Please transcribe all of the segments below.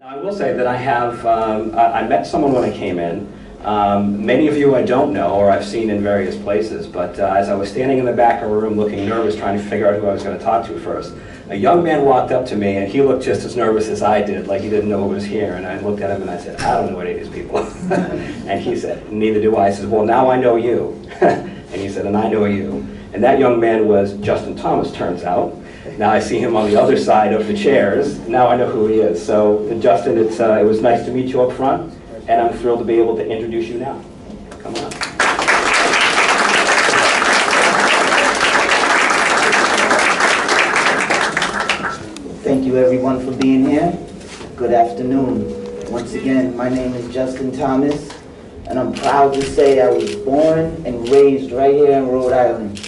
I will say that I have, I met someone when I came in. Many of you I don't know or I've seen in various places, but as I was standing in the back of a room looking nervous, trying to figure out who I was going to talk to first, a young man walked up to me and he looked just as nervous as I did, like he didn't know who was here, and I looked at him and I said, I don't know any of these people. And he said, neither do I. I said, well, now I know you. And he said, and I know you. And that young man was Justin Thomas, turns out. Now I see him on the other side of the chairs. Now I know who he is. So Justin, it was nice to meet you up front, and I'm thrilled to be able to introduce you now. Come on. Thank you everyone for being here. Good afternoon. Once again, my name is Justin Thomas, and I'm proud to say I was born and raised right here in Rhode Island.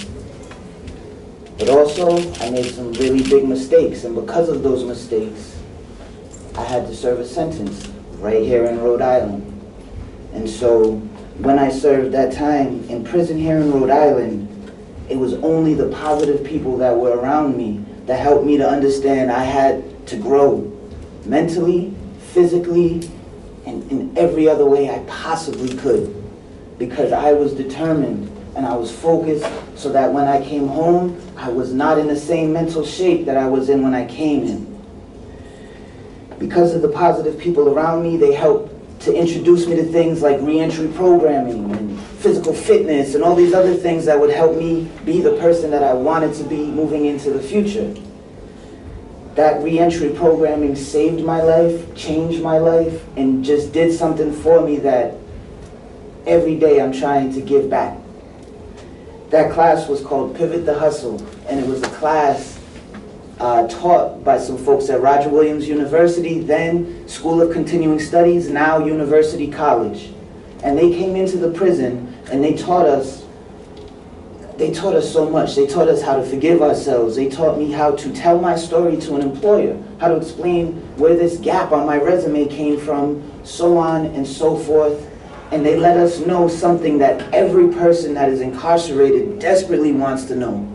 But also, I made some really big mistakes, and because of those mistakes, I had to serve a sentence right here in Rhode Island. And so, when I served that time in prison here in Rhode Island, it was only the positive people that were around me that helped me to understand I had to grow mentally, physically, and in every other way I possibly could, because I was determined and I was focused so that when I came home, I was not in the same mental shape that I was in when I came in. Because of the positive people around me, they helped to introduce me to things like reentry programming and physical fitness and all these other things that would help me be the person that I wanted to be moving into the future. That reentry programming saved my life, changed my life, and just did something for me that every day I'm trying to give back. That class was called Pivot the Hustle, and it was a class taught by some folks at Roger Williams University, then School of Continuing Studies, now University College. And they came into the prison and they taught us so much. They taught us how to forgive ourselves. They taught me how to tell my story to an employer, how to explain where this gap on my resume came from, so on and so forth. And they let us know something that every person that is incarcerated desperately wants to know,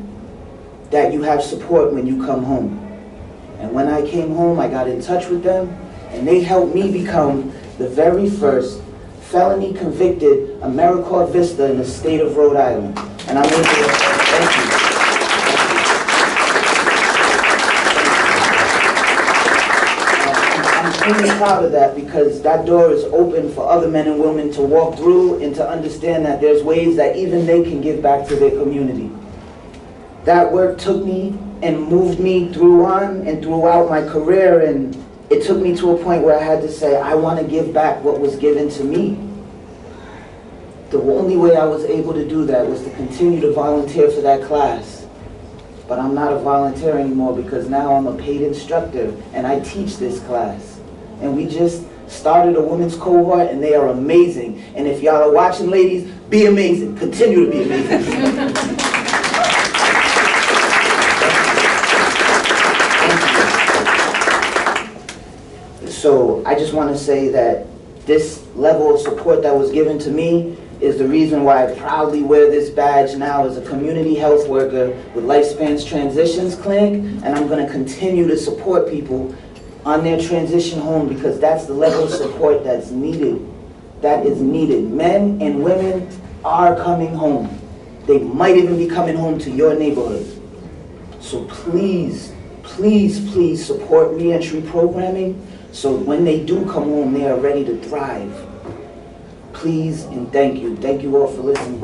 that you have support when you come home. And when I came home, I got in touch with them, and they helped me become the very first felony-convicted AmeriCorps VISTA in the state of Rhode Island. And I'm able to thank you. I'm really proud of that, because that door is open for other men and women to walk through and to understand that there's ways that even they can give back to their community. That work took me and moved me through on and throughout my career, and it took me to a point where I had to say, I want to give back what was given to me. The only way I was able to do that was to continue to volunteer for that class. But I'm not a volunteer anymore, because now I'm a paid instructor and I teach this class. And we just started a women's cohort, and they are amazing. And if y'all are watching, ladies, be amazing. Continue to be amazing. So I just want to say that this level of support that was given to me is the reason why I proudly wear this badge now as a community health worker with Lifespan's Transitions Clinic, and I'm going to continue to support people on their transition home, because that's the level of support that's needed. That is needed. Men and women are coming home. They might even be coming home to your neighborhood. So please, please, please support reentry programming, so when they do come home, they are ready to thrive. Please and thank you. Thank you all for listening.